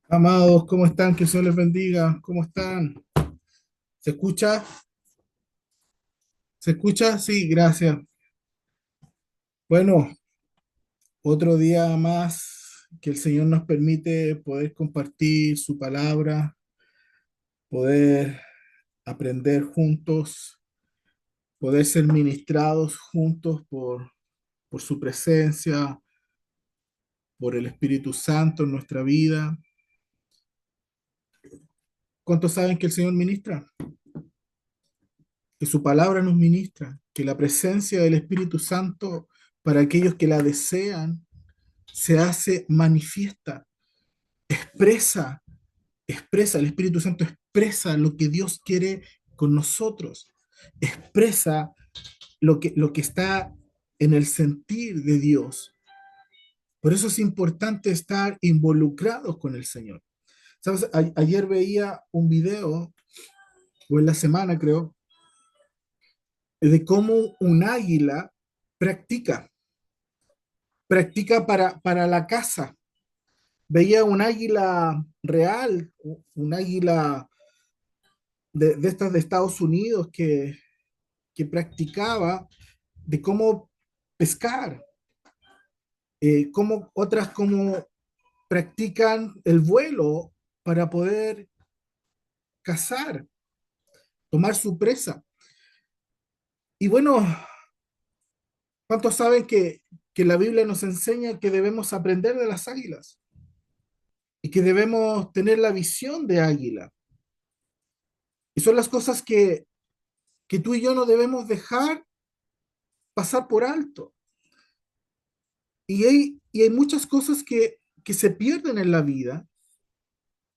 Amados, ¿cómo están? Que el Señor les bendiga. ¿Cómo están? ¿Se escucha? ¿Se escucha? Sí, gracias. Bueno, otro día más que el Señor nos permite poder compartir su palabra, poder aprender juntos, poder ser ministrados juntos por su presencia, por el Espíritu Santo en nuestra vida. ¿Cuántos saben que el Señor ministra? Que su palabra nos ministra, que la presencia del Espíritu Santo para aquellos que la desean se hace manifiesta, expresa, expresa, el Espíritu Santo expresa lo que Dios quiere con nosotros, expresa lo que está en el sentir de Dios. Por eso es importante estar involucrados con el Señor. ¿Sabes? Ayer veía un video, o en la semana creo, de cómo un águila practica, practica para la caza. Veía un águila real, un águila de estas de Estados Unidos que practicaba de cómo pescar, cómo otras como practican el vuelo para poder cazar, tomar su presa. Y bueno, ¿cuántos saben que la Biblia nos enseña que debemos aprender de las águilas y que debemos tener la visión de águila? Y son las cosas que tú y yo no debemos dejar pasar por alto. Y hay muchas cosas que se pierden en la vida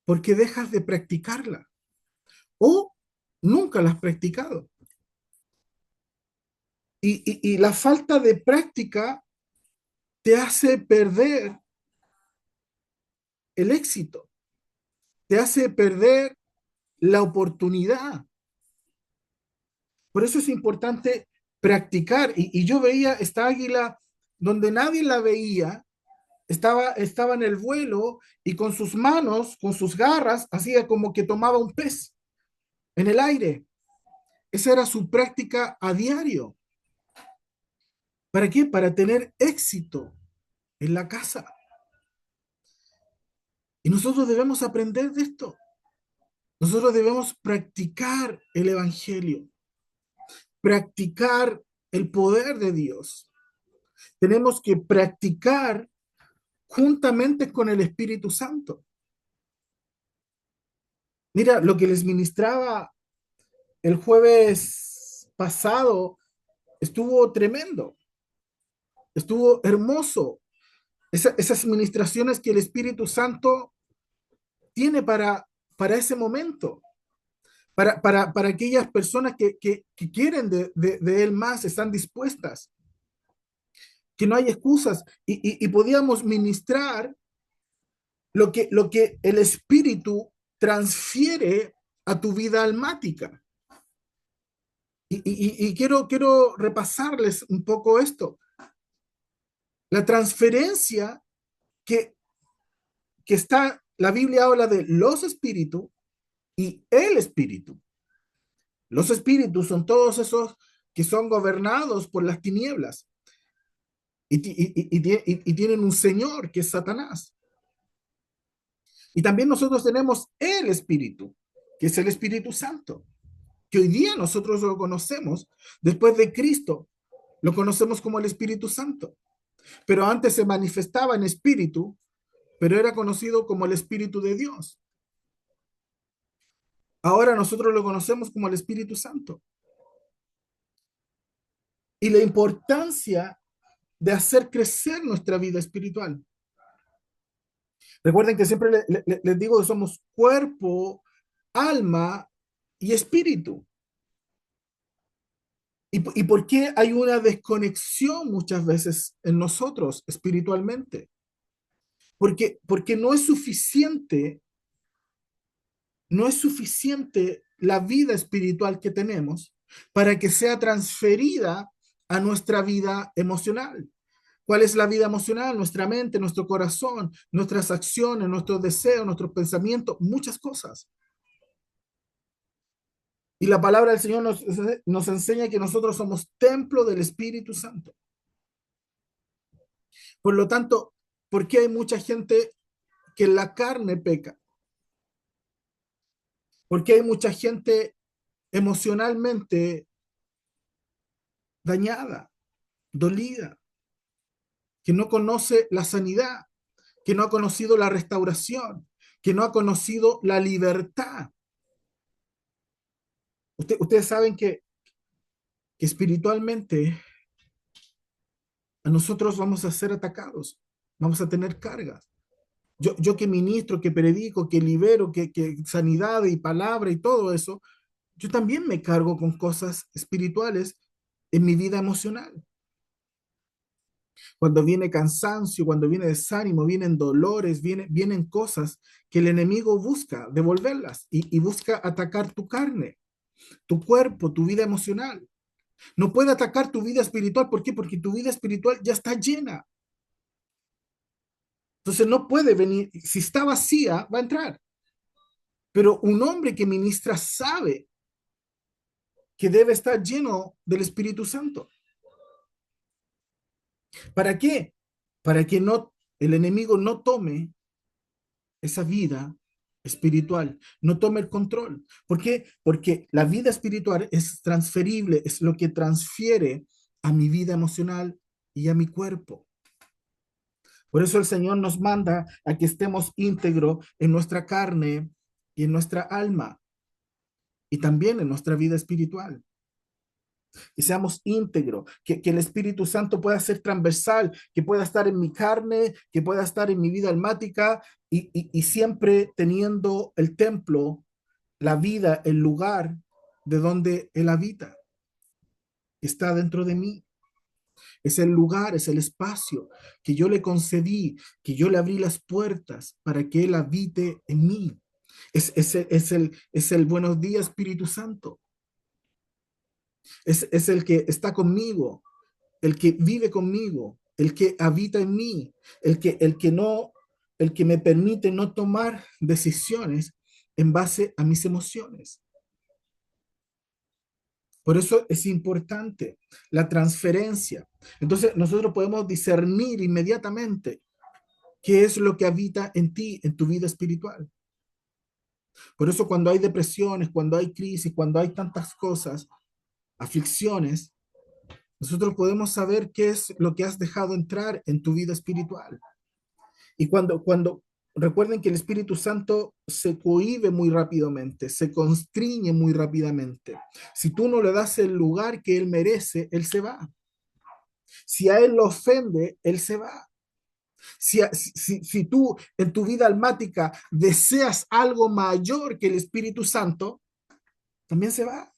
porque dejas de practicarla o nunca la has practicado. Y la falta de práctica te hace perder el éxito, te hace perder la oportunidad. Por eso es importante practicar. Y yo veía esta águila donde nadie la veía, estaba en el vuelo y con sus manos, con sus garras, hacía como que tomaba un pez en el aire. Esa era su práctica a diario. ¿Para qué? Para tener éxito en la casa. Y nosotros debemos aprender de esto. Nosotros debemos practicar el Evangelio, practicar el poder de Dios. Tenemos que practicar juntamente con el Espíritu Santo. Mira, lo que les ministraba el jueves pasado estuvo tremendo, estuvo hermoso. Esas ministraciones que el Espíritu Santo tiene para ese momento, para aquellas personas que quieren de Él más, están dispuestas, que no hay excusas y podíamos ministrar lo que el Espíritu transfiere a tu vida almática. Y quiero repasarles un poco esto. La transferencia que, que está, la Biblia habla de los espíritus y el espíritu. Los espíritus son todos esos que son gobernados por las tinieblas y tienen un señor que es Satanás. Y también nosotros tenemos el espíritu, que es el Espíritu Santo, que hoy día nosotros lo conocemos, después de Cristo, lo conocemos como el Espíritu Santo. Pero antes se manifestaba en espíritu, pero era conocido como el Espíritu de Dios. Ahora nosotros lo conocemos como el Espíritu Santo. Y la importancia de hacer crecer nuestra vida espiritual. Recuerden que siempre les digo que somos cuerpo, alma y espíritu. ¿Y por qué hay una desconexión muchas veces en nosotros espiritualmente? Porque no es suficiente la vida espiritual que tenemos para que sea transferida a nuestra vida emocional, ¿Cuál es la vida emocional? Nuestra mente, nuestro corazón, nuestras acciones, nuestros deseos, nuestros pensamientos, muchas cosas. Y la palabra del Señor nos enseña que nosotros somos templo del Espíritu Santo. Por lo tanto, ¿por qué hay mucha gente que en la carne peca? ¿Por qué hay mucha gente emocionalmente dañada, dolida, que no conoce la sanidad, que no ha conocido la restauración, que no ha conocido la libertad? Ustedes saben que espiritualmente a nosotros vamos a ser atacados, vamos a tener cargas. Yo que ministro, que predico, que libero, que sanidad y palabra y todo eso, yo también me cargo con cosas espirituales en mi vida emocional. Cuando viene cansancio, cuando viene desánimo, vienen dolores, vienen cosas que el enemigo busca devolverlas y busca atacar tu carne, tu cuerpo, tu vida emocional. No puede atacar tu vida espiritual. ¿Por qué? Porque tu vida espiritual ya está llena. Entonces no puede venir. Si está vacía, va a entrar. Pero un hombre que ministra sabe que debe estar lleno del Espíritu Santo. ¿Para qué? Para que no, el enemigo no tome esa vida espiritual, no tome el control. ¿Por qué? Porque la vida espiritual es transferible, es lo que transfiere a mi vida emocional y a mi cuerpo. Por eso el Señor nos manda a que estemos íntegros en nuestra carne y en nuestra alma y también en nuestra vida espiritual. Que seamos íntegros, que el Espíritu Santo pueda ser transversal, que pueda estar en mi carne, que pueda estar en mi vida almática y siempre teniendo el templo, la vida, el lugar de donde Él habita, está dentro de mí. Es el lugar, es el espacio que yo le concedí, que yo le abrí las puertas para que Él habite en mí. Es el buenos días, Espíritu Santo. Es el que está conmigo, el que vive conmigo, el que habita en mí, el que me permite no tomar decisiones en base a mis emociones. Por eso es importante la transferencia. Entonces nosotros podemos discernir inmediatamente qué es lo que habita en ti, en tu vida espiritual. Por eso cuando hay depresiones, cuando hay crisis, cuando hay tantas cosas, aflicciones, nosotros podemos saber qué es lo que has dejado entrar en tu vida espiritual. Y recuerden que el Espíritu Santo se cohíbe muy rápidamente, se constriñe muy rápidamente. Si tú no le das el lugar que él merece, él se va. Si a él lo ofende, él se va. Si tú en tu vida almática deseas algo mayor que el Espíritu Santo, también se va.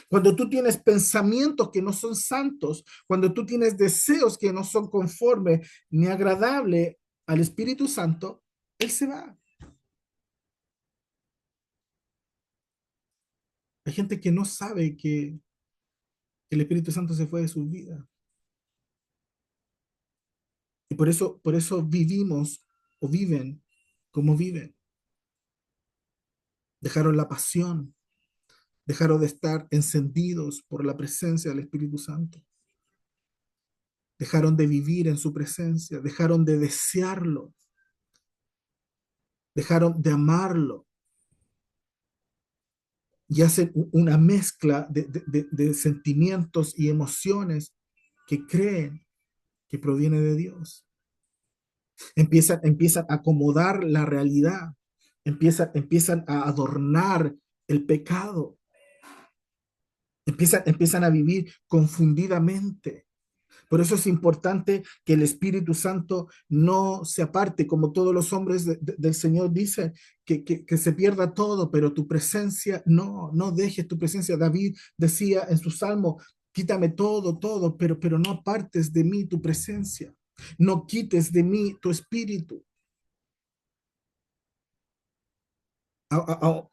Cuando tú tienes pensamientos que no son santos, cuando tú tienes deseos que no son conformes ni agradables al Espíritu Santo, Él se va. Hay gente que no sabe que el Espíritu Santo se fue de sus vidas. Y por eso vivimos o viven como viven. Dejaron la pasión, dejaron de estar encendidos por la presencia del Espíritu Santo. Dejaron de vivir en su presencia, dejaron de desearlo, dejaron de amarlo y hacen una mezcla de sentimientos y emociones que creen que proviene de Dios. Empiezan a acomodar la realidad, empiezan a adornar el pecado, empiezan a vivir confundidamente. Por eso es importante que el Espíritu Santo no se aparte, como todos los hombres del Señor dicen, que se pierda todo, pero tu presencia, no dejes tu presencia. David decía en su salmo, quítame todo, todo, pero no apartes de mí tu presencia, no quites de mí tu espíritu.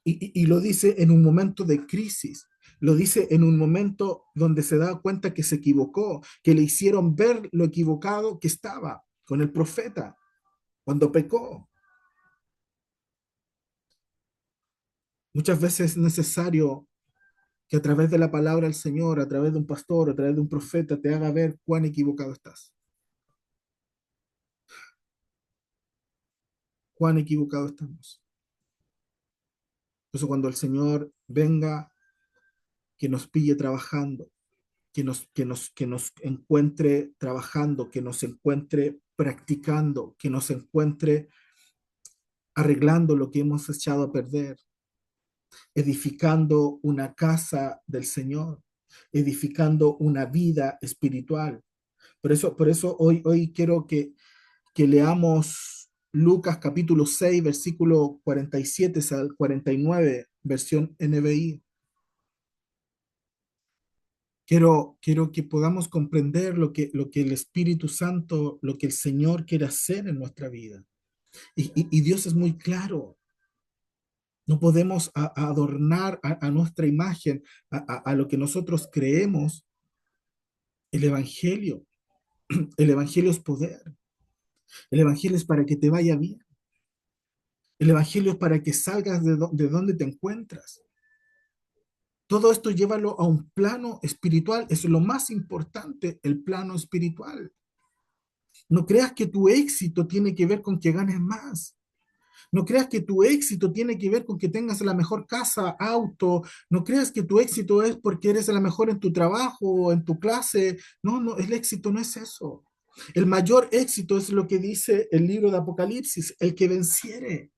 Y lo dice en un momento de crisis, lo dice en un momento donde se da cuenta que se equivocó, que le hicieron ver lo equivocado que estaba con el profeta cuando pecó. Muchas veces es necesario que a través de la palabra del Señor, a través de un pastor, a través de un profeta, te haga ver cuán equivocado estás, cuán equivocado estamos. Por eso cuando el Señor venga, que nos pille trabajando, que nos encuentre trabajando, que nos encuentre practicando, que nos encuentre arreglando lo que hemos echado a perder, edificando una casa del Señor, edificando una vida espiritual. Por eso hoy quiero que leamos Lucas capítulo 6 versículo 47 al 49 versión NBI. Quiero que podamos comprender lo que el Espíritu Santo, lo que el Señor quiere hacer en nuestra vida. Y Dios es muy claro. No podemos adornar a nuestra imagen, a lo que nosotros creemos, el Evangelio. El Evangelio es poder. El Evangelio es para que te vaya bien. El Evangelio es para que salgas de donde te encuentras. Todo esto llévalo a un plano espiritual. Eso es lo más importante, el plano espiritual. No creas que tu éxito tiene que ver con que ganes más. No creas que tu éxito tiene que ver con que tengas la mejor casa, auto. No creas que tu éxito es porque eres la mejor en tu trabajo o en tu clase. No, no, el éxito no es eso. El mayor éxito es lo que dice el libro de Apocalipsis, el que venciere.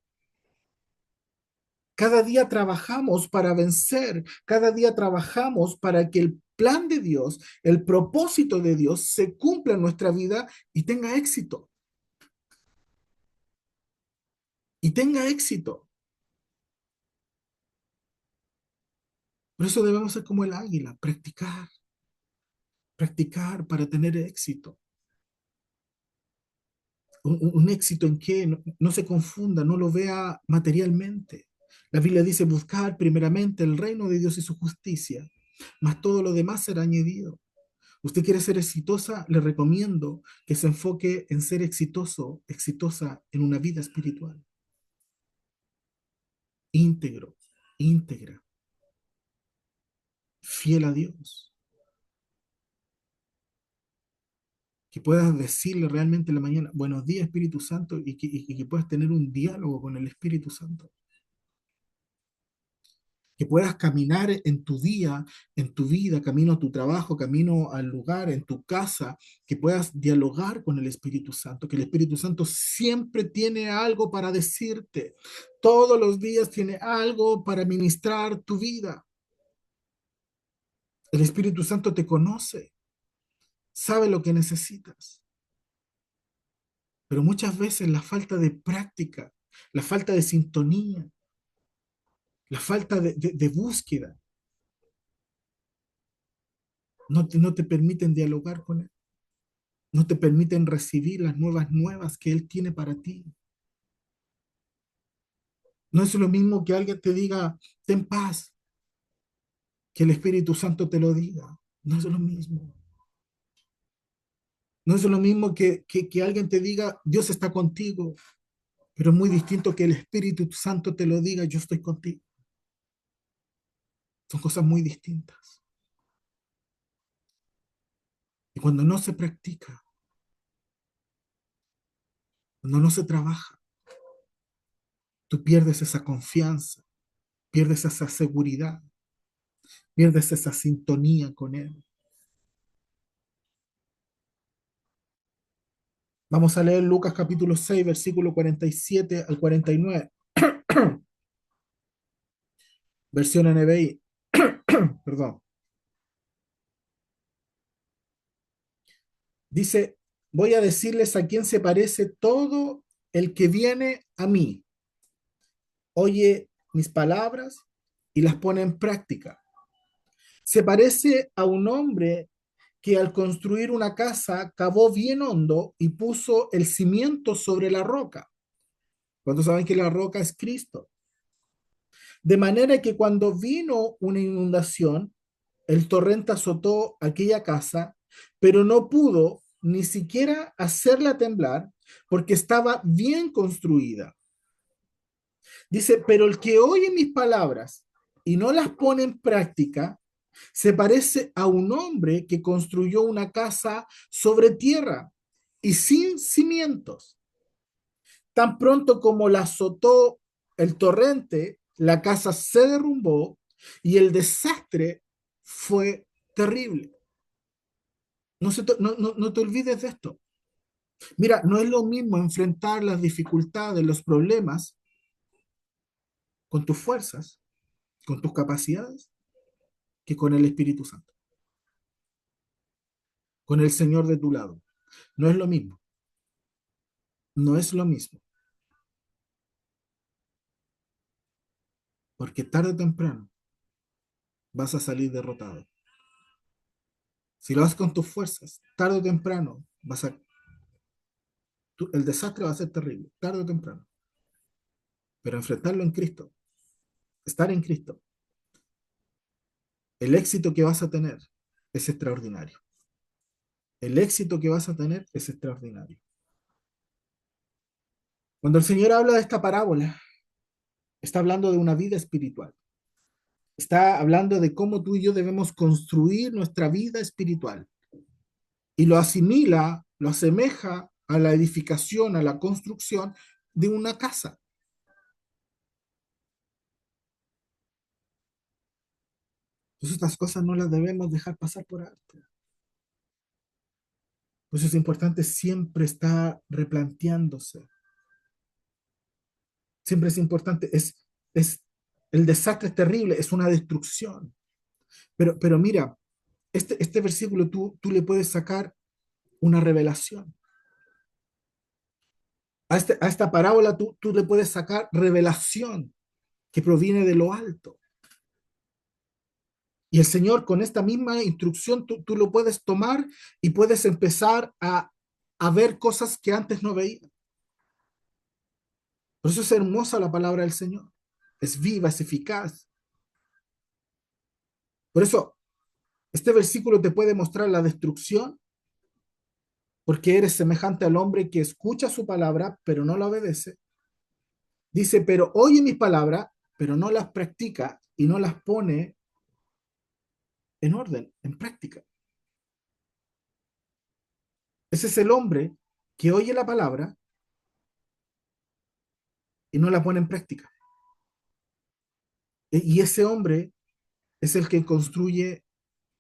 Cada día trabajamos para vencer, cada día trabajamos para que el plan de Dios, el propósito de Dios se cumpla en nuestra vida y tenga éxito. Y tenga éxito. Por eso debemos ser como el águila, practicar, practicar para tener éxito. Un éxito en que no se confunda, no lo vea materialmente. La Biblia dice buscar primeramente el reino de Dios y su justicia, mas todo lo demás será añadido. Usted quiere ser exitosa, le recomiendo que se enfoque en ser exitoso, exitosa en una vida espiritual, íntegro, íntegra, fiel a Dios. Que puedas decirle realmente en la mañana, buenos días Espíritu Santo, y que puedas tener un diálogo con el Espíritu Santo. Que puedas caminar en tu día, en tu vida, camino a tu trabajo, camino al lugar, en tu casa, que puedas dialogar con el Espíritu Santo, que el Espíritu Santo siempre tiene algo para decirte, todos los días tiene algo para ministrar tu vida. El Espíritu Santo te conoce, sabe lo que necesitas, pero muchas veces la falta de práctica, la falta de sintonía, la falta de búsqueda, no te permiten dialogar con Él. No te permiten recibir las nuevas que Él tiene para ti. No es lo mismo que alguien te diga, ten paz, que el Espíritu Santo te lo diga. No es lo mismo. No es lo mismo que alguien te diga, Dios está contigo, pero es muy distinto que el Espíritu Santo te lo diga, yo estoy contigo. Son cosas muy distintas. Y cuando no se practica, cuando no se trabaja, tú pierdes esa confianza, pierdes esa seguridad, pierdes esa sintonía con Él. Vamos a leer Lucas capítulo 6, versículo 47 al 49, versión NBI. Perdón. Dice, voy a decirles a quién se parece todo el que viene a mí. Oye mis palabras y las pone en práctica. Se parece a un hombre que al construir una casa cavó bien hondo y puso el cimiento sobre la roca. ¿Cuántos saben que la roca es Cristo? De manera que cuando vino una inundación, el torrente azotó aquella casa, pero no pudo ni siquiera hacerla temblar porque estaba bien construida. Dice, pero el que oye mis palabras y no las pone en práctica, se parece a un hombre que construyó una casa sobre tierra y sin cimientos. Tan pronto como la azotó el torrente, la casa se derrumbó y el desastre fue terrible. No te olvides de esto. Mira, no es lo mismo enfrentar las dificultades, los problemas con tus fuerzas, con tus capacidades, que con el Espíritu Santo, con el Señor de tu lado. No es lo mismo. No es lo mismo. Porque tarde o temprano vas a salir derrotado. Si lo haces con tus fuerzas, tarde o temprano el desastre va a ser terrible, tarde o temprano. Pero enfrentarlo en Cristo, estar en Cristo, el éxito que vas a tener es extraordinario. El éxito que vas a tener es extraordinario. Cuando el Señor habla de esta parábola, está hablando de una vida espiritual. Está hablando de cómo tú y yo debemos construir nuestra vida espiritual. Y lo asimila, lo asemeja a la edificación, a la construcción de una casa. Entonces estas cosas no las debemos dejar pasar por alto. Por eso es importante siempre estar replanteándose. Siempre es importante. El desastre es terrible, es una destrucción. Pero mira, este versículo tú le puedes sacar una revelación. A esta parábola tú le puedes sacar revelación que proviene de lo alto. Y el Señor con esta misma instrucción tú lo puedes tomar y puedes empezar a ver cosas que antes no veías. Por eso es hermosa la palabra del Señor. Es viva, es eficaz. Por eso este versículo te puede mostrar la destrucción porque eres semejante al hombre que escucha su palabra, pero no la obedece. Dice, pero oye mis palabras, pero no las practica y no las pone en orden, en práctica. Ese es el hombre que oye la palabra y no la pone en práctica. Y ese hombre es el que construye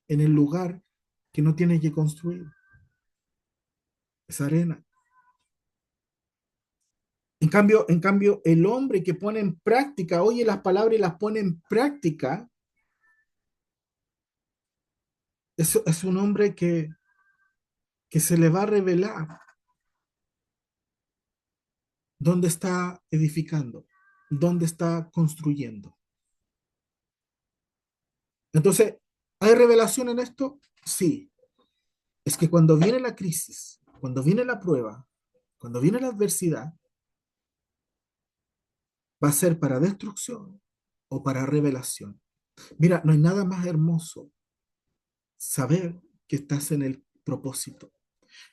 en el lugar que no tiene que construir. Es arena. En cambio, el hombre que pone en práctica, oye las palabras y las pone en práctica, es un hombre que se le va a revelar dónde está edificando, dónde está construyendo. Entonces, ¿hay revelación en esto? Sí. Es que cuando viene la crisis, cuando viene la prueba, cuando viene la adversidad, va a ser para destrucción o para revelación. Mira, no hay nada más hermoso saber que estás en el propósito.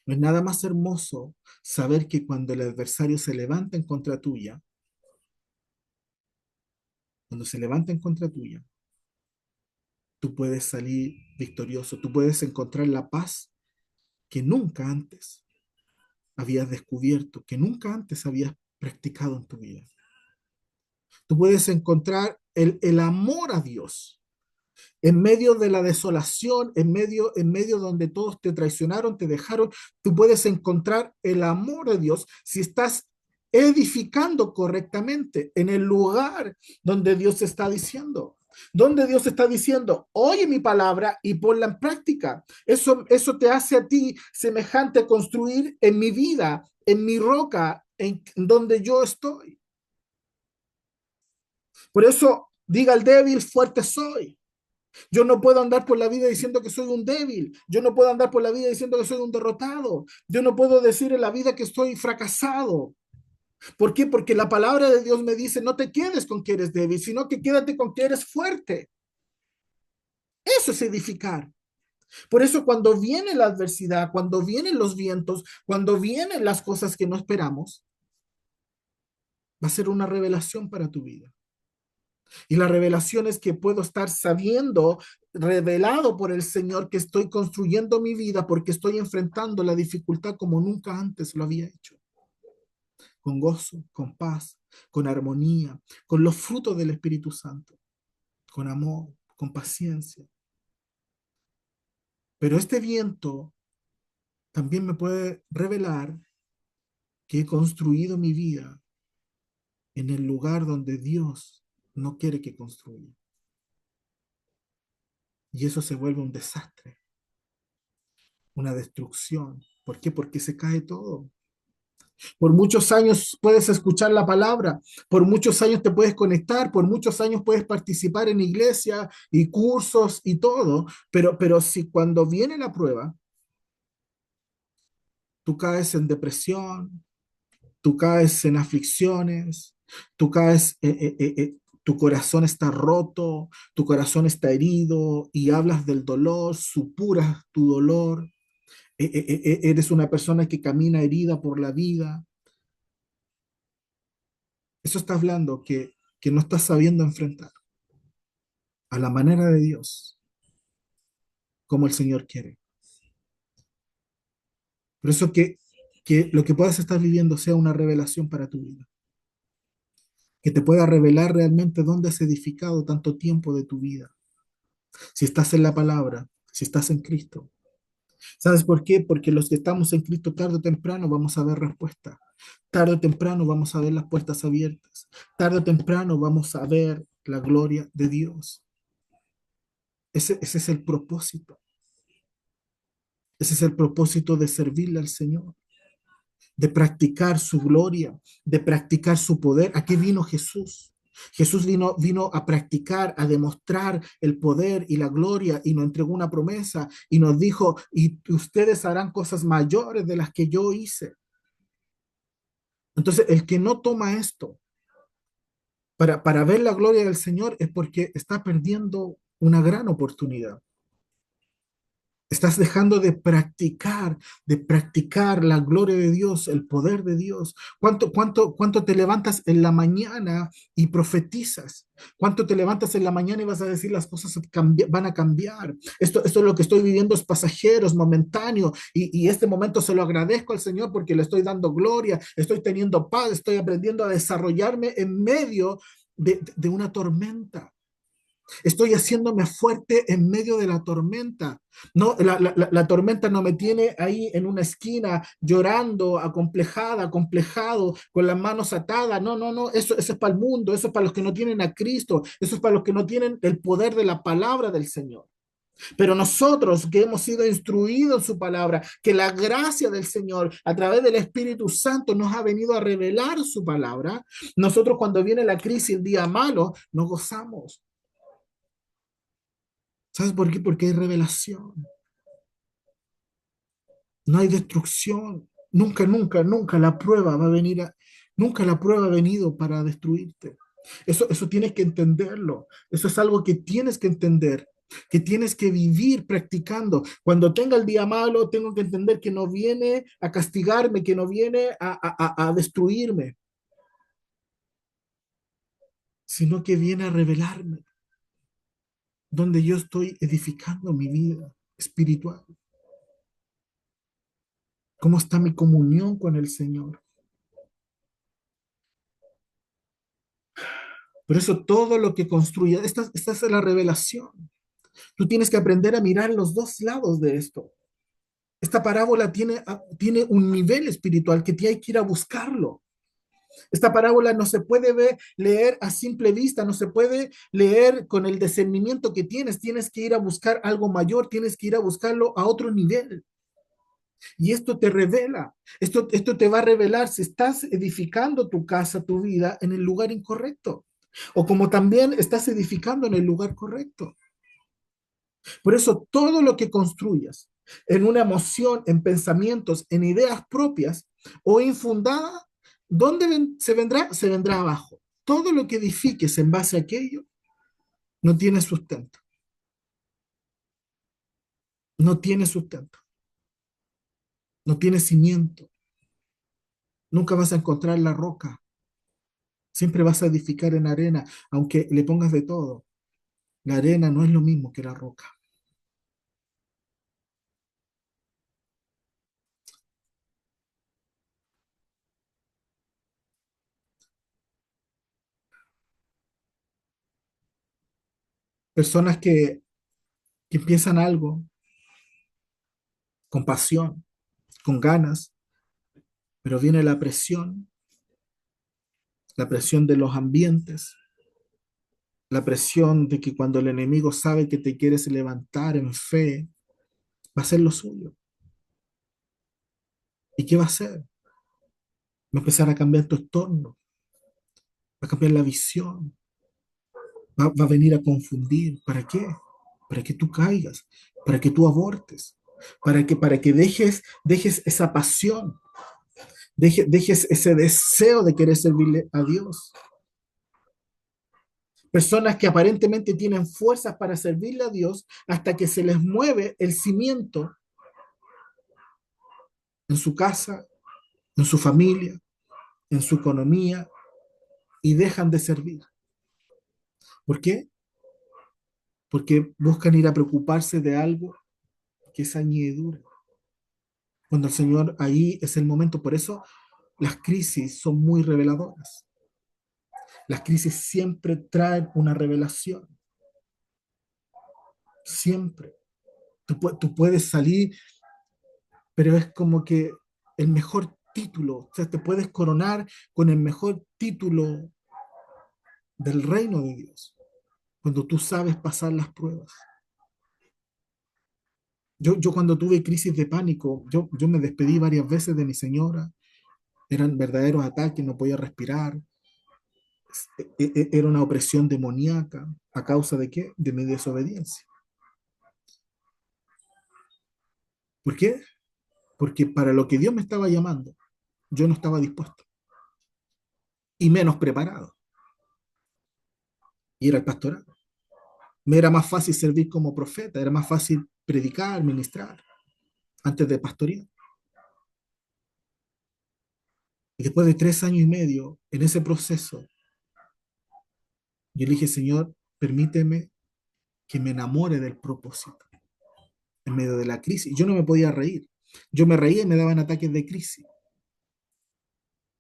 No es nada más hermoso saber que cuando el adversario se levanta en contra tuya, cuando se levanta en contra tuya, tú puedes salir victorioso, tú puedes encontrar la paz que nunca antes habías descubierto, que nunca antes habías practicado en tu vida. Tú puedes encontrar el amor a Dios en medio de la desolación, en medio donde todos te traicionaron, te dejaron. Tú puedes encontrar el amor de Dios si estás edificando correctamente en el lugar donde Dios está diciendo. Donde Dios está diciendo, oye mi palabra y ponla en práctica. Eso te hace a ti semejante a construir en mi vida, en mi roca, en donde yo estoy. Por eso diga el débil, fuerte soy. Yo no puedo andar por la vida diciendo que soy un débil. Yo no puedo andar por la vida diciendo que soy un derrotado. Yo no puedo decir en la vida que estoy fracasado. ¿Por qué? Porque la palabra de Dios me dice, no te quedes con que eres débil, sino que quédate con que eres fuerte. Eso es edificar. Por eso cuando viene la adversidad, cuando vienen los vientos, cuando vienen las cosas que no esperamos, va a ser una revelación para tu vida. Y la revelación es que puedo estar sabiendo, revelado por el Señor, que estoy construyendo mi vida porque estoy enfrentando la dificultad como nunca antes lo había hecho. Con gozo, con paz, con armonía, con los frutos del Espíritu Santo, con amor, con paciencia. Pero este viento también me puede revelar que he construido mi vida en el lugar donde Dios no quiere que construya. Y eso se vuelve un desastre, una destrucción. ¿Por qué? Porque se cae todo. Por muchos años puedes escuchar la palabra, por muchos años te puedes conectar, por muchos años puedes participar en iglesia y cursos y todo, pero si cuando viene la prueba, tú caes en depresión, tú caes en aflicciones, tú caes, tu corazón está roto, tu corazón está herido y hablas del dolor, supuras tu dolor, eres una persona que camina herida por la vida. Eso está hablando que no estás sabiendo enfrentar a la manera de Dios, como el Señor quiere. Por eso que lo que puedas estar viviendo sea una revelación para tu vida, que te pueda revelar realmente dónde has edificado tanto tiempo de tu vida, si estás en la palabra, si estás en Cristo. ¿Sabes por qué? Porque los que estamos en Cristo tarde o temprano vamos a ver respuesta. Tarde o temprano vamos a ver las puertas abiertas. Tarde o temprano vamos a ver la gloria de Dios. Ese es el propósito. Ese es el propósito de servirle al Señor, de practicar su gloria, de practicar su poder. ¿A qué vino Jesús? Jesús vino a practicar, a demostrar el poder y la gloria y nos entregó una promesa y nos dijo, y ustedes harán cosas mayores de las que yo hice. Entonces, el que no toma esto para ver la gloria del Señor es porque está perdiendo una gran oportunidad. Estás dejando de practicar la gloria de Dios, el poder de Dios. ¿Cuánto te levantas en la mañana y profetizas? ¿Cuánto te levantas en la mañana y vas a decir las cosas van a cambiar? Esto es lo que estoy viviendo, es pasajero, es momentáneo. Y este momento se lo agradezco al Señor porque le estoy dando gloria, estoy teniendo paz, estoy aprendiendo a desarrollarme en medio de una tormenta. Estoy haciéndome fuerte en medio de la tormenta. No, la tormenta no me tiene ahí en una esquina llorando, acomplejada, acomplejado, con las manos atadas. No, no, no. Eso es para el mundo. Eso es para los que no tienen a Cristo. Eso es para los que no tienen el poder de la palabra del Señor. Pero nosotros que hemos sido instruidos en su palabra, que la gracia del Señor a través del Espíritu Santo nos ha venido a revelar su palabra, nosotros cuando viene la crisis, el día malo, nos gozamos. ¿Sabes por qué? Porque hay revelación, no hay destrucción. Nunca, nunca, nunca la prueba va a venir nunca la prueba ha venido para destruirte. Eso tienes que entenderlo. Eso es algo que tienes que entender, que tienes que vivir practicando. Cuando tenga el día malo, tengo que entender que no viene a castigarme, que no viene a destruirme, sino que viene a revelarme donde yo estoy edificando mi vida espiritual. ¿Cómo está mi comunión con el Señor? Por eso todo lo que construye, esta es la revelación. Tú tienes que aprender a mirar los dos lados de esto. Esta parábola tiene un nivel espiritual que hay que ir a buscarlo. Esta parábola no se puede leer a simple vista, no se puede leer con el discernimiento que tienes que ir a buscar algo mayor, tienes que ir a buscarlo a otro nivel. Y esto te revela, esto te va a revelar si estás edificando tu casa, tu vida en el lugar incorrecto, o como también estás edificando en el lugar correcto. Por eso todo lo que construyas en una emoción, en pensamientos, en ideas propias o infundadas, se vendrá? Se vendrá abajo. Todo lo que edifiques en base a aquello no tiene sustento, no tiene sustento, no tiene cimiento. Nunca vas a encontrar la roca. Siempre vas a edificar en arena, aunque le pongas de todo. La arena no es lo mismo que la roca. Personas que empiezan algo con pasión, con ganas, pero viene la presión de los ambientes, la presión de que cuando el enemigo sabe que te quieres levantar en fe, va a hacer lo suyo. ¿Y qué va a hacer? Va a empezar a cambiar tu entorno, va a cambiar la visión, va a venir a confundir. ¿Para qué? Para que tú caigas, para que tú abortes, para que dejes esa pasión, dejes ese deseo de querer servirle a Dios. Personas que aparentemente tienen fuerzas para servirle a Dios hasta que se les mueve el cimiento en su casa, en su familia, en su economía y dejan de servir. ¿Por qué? Porque buscan ir a preocuparse de algo que es añadidura. Cuando el Señor ahí es el momento, por eso las crisis son muy reveladoras. Las crisis siempre traen una revelación, siempre. Tú puedes salir, pero es como que el mejor título, o sea, te puedes coronar con el mejor título del reino de Dios, cuando tú sabes pasar las pruebas. Yo cuando tuve crisis de pánico, yo me despedí varias veces de mi señora, eran verdaderos ataques, no podía respirar, era una opresión demoníaca, ¿a causa de qué? De mi desobediencia. ¿Por qué? Porque para lo que Dios me estaba llamando, yo no estaba dispuesto y menos preparado, y era el pastorado. Me era más fácil servir como profeta, era más fácil predicar, ministrar, antes de pastorear. Y después de 3 años y medio, en ese proceso, yo le dije, Señor, permíteme que me enamore del propósito en medio de la crisis. Yo no me podía reír. Yo me reía y me daban ataques de crisis.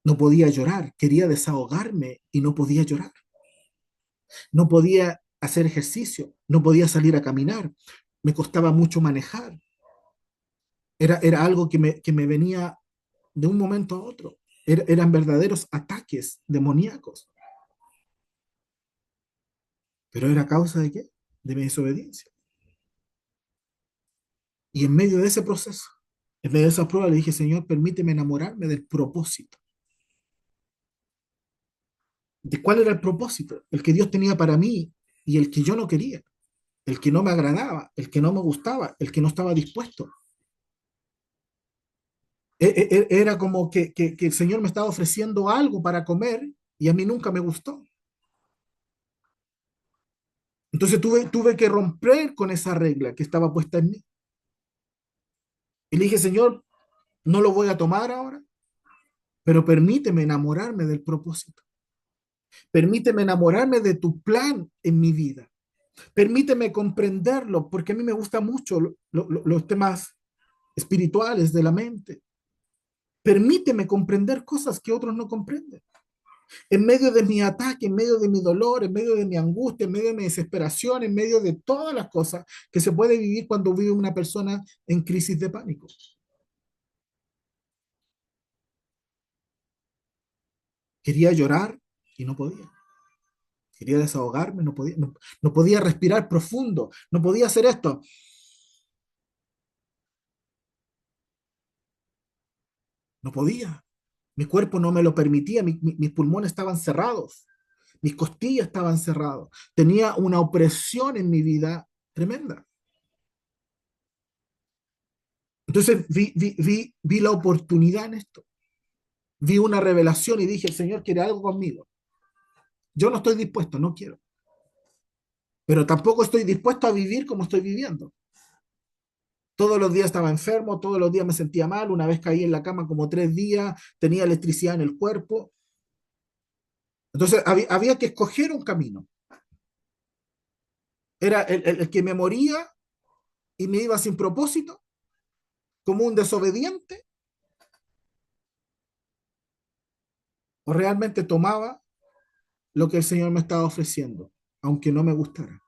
No podía llorar, quería desahogarme y no podía llorar. No podía hacer ejercicio, no podía salir a caminar. Me costaba mucho manejar. Era algo que me venía de un momento a otro. Eran verdaderos ataques demoníacos. Pero era causa de qué? De mi desobediencia. Y en medio de ese proceso, en medio de esa prueba, le dije, Señor, permíteme enamorarme del propósito. ¿De cuál era el propósito? El que Dios tenía para mí y el que yo no quería, el que no me agradaba, el que no me gustaba, el que no estaba dispuesto. Era como que el Señor me estaba ofreciendo algo para comer y a mí nunca me gustó. Entonces tuve que romper con esa regla que estaba puesta en mí. Y le dije, Señor, no lo voy a tomar ahora, pero permíteme enamorarme del propósito. Permíteme enamorarme de tu plan en mi vida. Permíteme comprenderlo, porque a mí me gustan mucho los temas espirituales de la mente. Permíteme comprender cosas que otros no comprenden. En medio de mi ataque, en medio de mi dolor, en medio de mi angustia, en medio de mi desesperación, en medio de todas las cosas que se puede vivir cuando vive una persona en crisis de pánico. Quería llorar y no podía. Quería desahogarme, no podía respirar profundo, no podía hacer esto. No podía. Mi cuerpo no me lo permitía, mis pulmones estaban cerrados, mis costillas estaban cerrados. Tenía una opresión en mi vida tremenda. Entonces vi la oportunidad en esto. Vi una revelación y dije, el Señor quiere algo conmigo. Yo no estoy dispuesto, no quiero. Pero tampoco estoy dispuesto a vivir como estoy viviendo. Todos los días estaba enfermo, todos los días me sentía mal, una vez caí en la cama como 3 días, tenía electricidad en el cuerpo. Entonces había que escoger un camino. Era el que me moría y me iba sin propósito, como un desobediente, o realmente tomaba lo que el Señor me estaba ofreciendo, aunque no me gustara.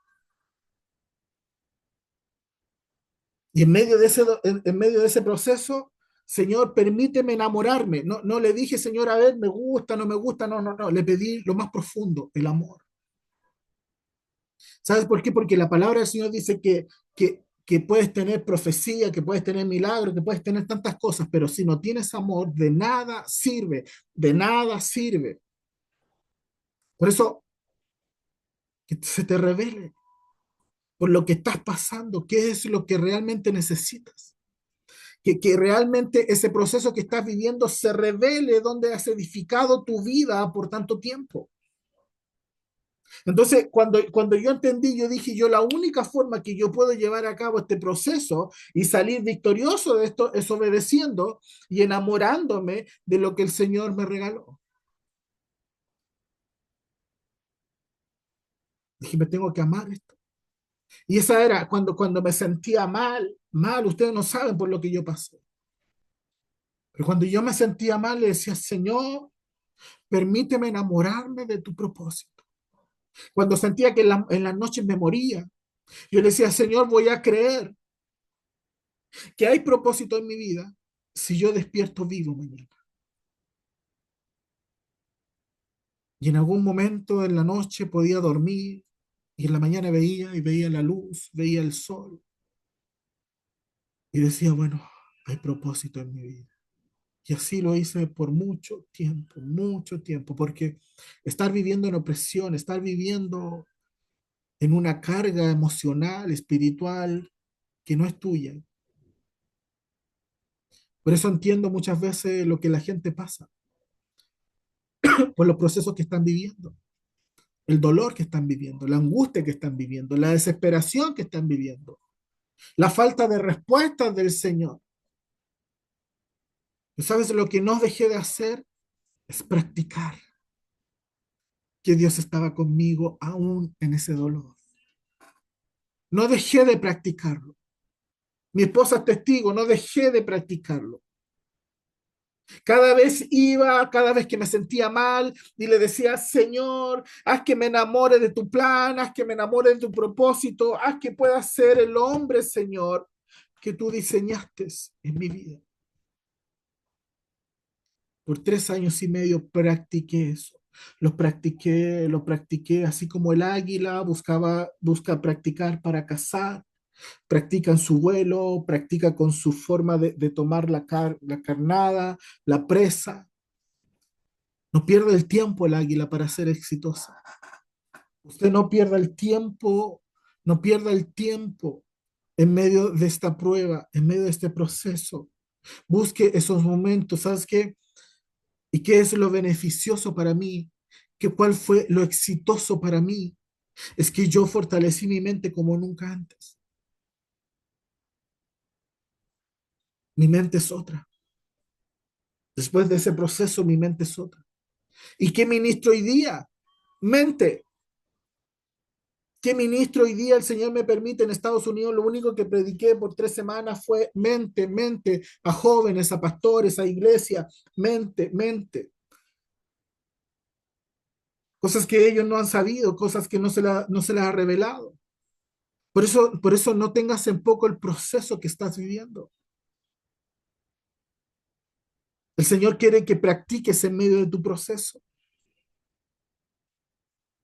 Y en medio de ese proceso, Señor, permíteme enamorarme. No, no le dije, Señor, a ver, me gusta, no me gusta, no, no, no. Le pedí lo más profundo, el amor. ¿Sabes por qué? Porque la palabra del Señor dice que puedes tener profecía, que puedes tener milagros, que puedes tener tantas cosas, pero si no tienes amor, de nada sirve, de nada sirve. Por eso, que se te revele por lo que estás pasando, qué es lo que realmente necesitas. Que realmente ese proceso que estás viviendo se revele donde has edificado tu vida por tanto tiempo. Entonces, cuando yo entendí, yo dije, yo la única forma que yo puedo llevar a cabo este proceso y salir victorioso de esto es obedeciendo y enamorándome de lo que el Señor me regaló. Dije, me tengo que amar esto. Y esa era cuando me sentía mal, ustedes no saben por lo que yo pasé. Pero cuando yo me sentía mal, le decía, Señor, permíteme enamorarme de tu propósito. Cuando sentía que en las noches me moría, yo le decía, Señor, voy a creer que hay propósito en mi vida si yo despierto vivo mañana. Y en algún momento en la noche podía dormir y en la mañana veía y veía la luz, veía el sol y decía, bueno, hay propósito en mi vida. Y así lo hice por mucho tiempo, porque estar viviendo en opresión, estar viviendo en una carga emocional, espiritual, que no es tuya. Por eso entiendo muchas veces lo que la gente pasa, por los procesos que están viviendo, el dolor que están viviendo, la angustia que están viviendo, la desesperación que están viviendo, la falta de respuestas del Señor. ¿Y sabes lo que no dejé de hacer? Es practicar que Dios estaba conmigo aún en ese dolor. No dejé de practicarlo. Mi esposa es testigo, no dejé de practicarlo. Cada vez que me sentía mal y le decía, Señor, haz que me enamore de tu plan, haz que me enamore de tu propósito, haz que pueda ser el hombre, Señor, que tú diseñaste en mi vida. Por 3 años y medio practiqué eso. Lo practiqué así como el águila busca practicar para cazar, practica en su vuelo, practica con su forma de tomar la carnada, la presa. No pierde el tiempo el águila para ser exitosa. Usted no pierda el tiempo, no pierda el tiempo en medio de esta prueba, en medio de este proceso. Busque esos momentos, ¿sabes qué? ¿Y qué es lo beneficioso para mí? ¿Cuál fue lo exitoso para mí? Es que yo fortalecí mi mente como nunca antes. Mi mente es otra. Después de ese proceso, mi mente es otra. ¿Y qué ministro hoy día? Mente. ¿Qué ministro hoy día el Señor me permite en Estados Unidos? Lo único que prediqué por 3 semanas fue mente, mente, a jóvenes, a pastores, a iglesias, mente, mente. Cosas que ellos no han sabido, cosas que no se les ha revelado. Por eso no tengas en poco el proceso que estás viviendo. El Señor quiere que practiques en medio de tu proceso,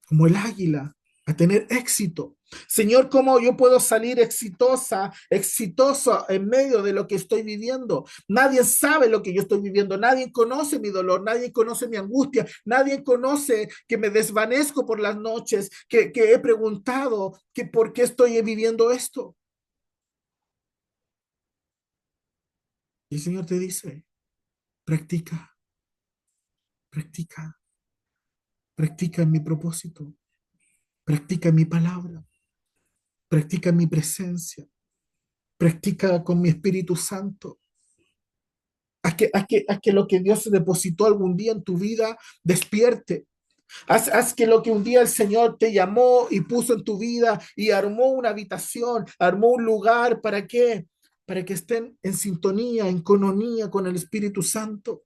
como el águila, a tener éxito. Señor, ¿cómo yo puedo salir exitosa en medio de lo que estoy viviendo? Nadie sabe lo que yo estoy viviendo, nadie conoce mi dolor, nadie conoce mi angustia, nadie conoce que me desvanezco por las noches, que he preguntado que por qué estoy viviendo esto. Y el Señor te dice, practica, Practica, practica en mi propósito, practica en mi palabra, practica en mi presencia, practica con mi Espíritu Santo. Haz que lo que Dios depositó algún día en tu vida despierte. Haz que lo que un día el Señor te llamó y puso en tu vida y armó una habitación, armó un lugar. ¿Para qué? Para que estén en sintonía, en cononía con el Espíritu Santo,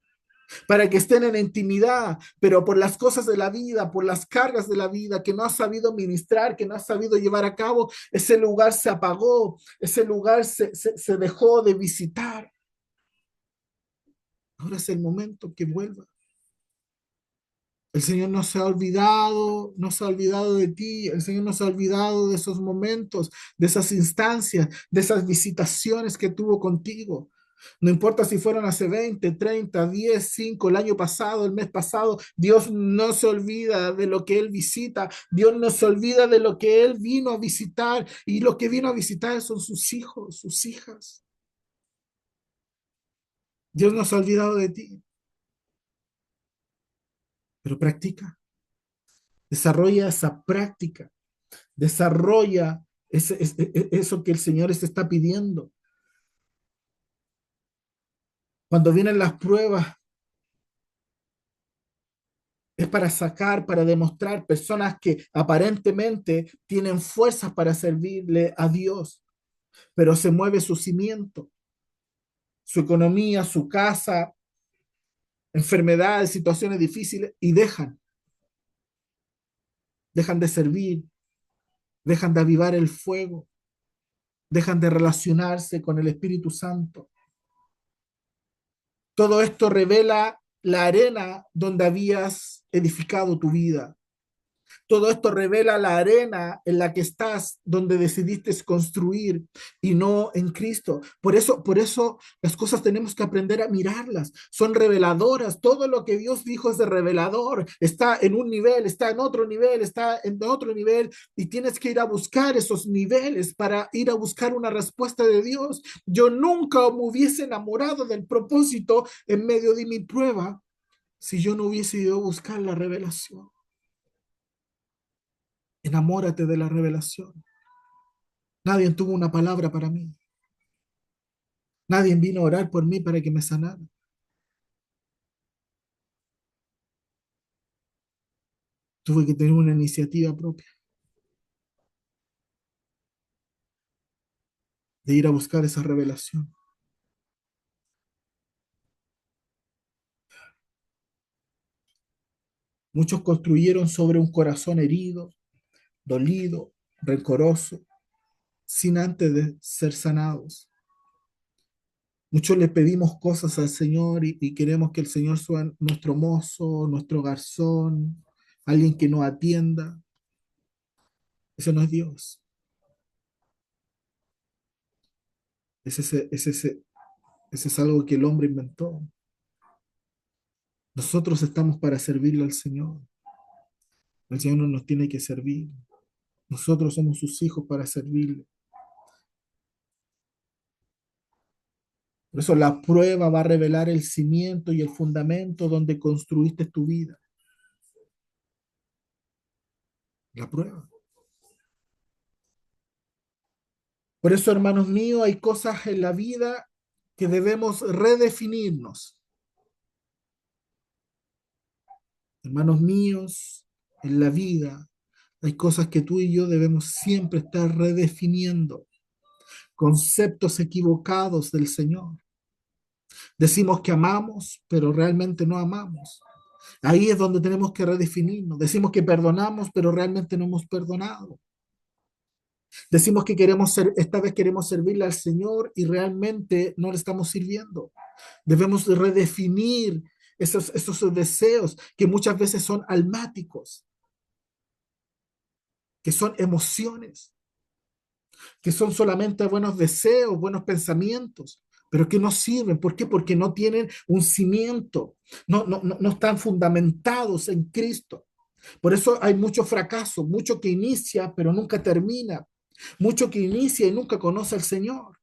para que estén en intimidad, pero por las cosas de la vida, por las cargas de la vida que no has sabido ministrar, que no has sabido llevar a cabo, ese lugar se apagó, ese lugar se dejó de visitar. Ahora es el momento que vuelva. El Señor no se ha olvidado, no se ha olvidado de ti, el Señor no se ha olvidado de esos momentos, de esas instancias, de esas visitaciones que tuvo contigo. No importa si fueron hace 20, 30, 10, 5, el año pasado, el mes pasado, Dios no se olvida de lo que Él visita, Dios no se olvida de lo que Él vino a visitar y lo que vino a visitar son sus hijos, sus hijas. Dios no se ha olvidado de ti, pero practica, desarrolla esa práctica. Desarrolla eso que el Señor te está pidiendo. Cuando vienen las pruebas, es para sacar, para demostrar personas que aparentemente tienen fuerzas para servirle a Dios, pero se mueve su cimiento, su economía, su casa, enfermedades, situaciones difíciles y dejan de servir, dejan de avivar el fuego, dejan de relacionarse con el Espíritu Santo. Todo esto revela la arena donde habías edificado tu vida. Todo esto revela la arena en la que estás, donde decidiste construir y no en Cristo. Por eso las cosas tenemos que aprender a mirarlas. Son reveladoras. Todo lo que Dios dijo es de revelador. Está en un nivel, está en otro nivel, está en otro nivel y tienes que ir a buscar esos niveles para ir a buscar una respuesta de Dios. Yo nunca me hubiese enamorado del propósito en medio de mi prueba si yo no hubiese ido a buscar la revelación. Enamórate de la revelación. Nadie tuvo una palabra para mí. Nadie vino a orar por mí para que me sanara. Tuve que tener una iniciativa propia de ir a buscar esa revelación. Muchos construyeron sobre un corazón herido, dolido, rencoroso, sin antes de ser sanados. Muchos le pedimos cosas al Señor y queremos que el Señor sea nuestro mozo, nuestro garzón, alguien que nos atienda. Ese no es Dios. Ese es algo que el hombre inventó. Nosotros estamos para servirle al Señor. El Señor no nos tiene que servir. Nosotros somos sus hijos para servirle. Por eso la prueba va a revelar el cimiento y el fundamento donde construiste tu vida. La prueba. Por eso, hermanos míos, hay cosas en la vida que debemos redefinirnos. Hermanos míos, en la vida hay cosas que tú y yo debemos siempre estar redefiniendo. Conceptos equivocados del Señor. Decimos que amamos, pero realmente no amamos. Ahí es donde tenemos que redefinirnos. Decimos que perdonamos, pero realmente no hemos perdonado. Decimos que esta vez queremos servirle al Señor y realmente no le estamos sirviendo. Debemos redefinir esos deseos que muchas veces son almáticos, que son emociones, que son solamente buenos deseos, buenos pensamientos, pero que no sirven. ¿Por qué? Porque no tienen un cimiento, no están fundamentados en Cristo. Por eso hay mucho fracaso, mucho que inicia, pero nunca termina, mucho que inicia y nunca conoce al Señor.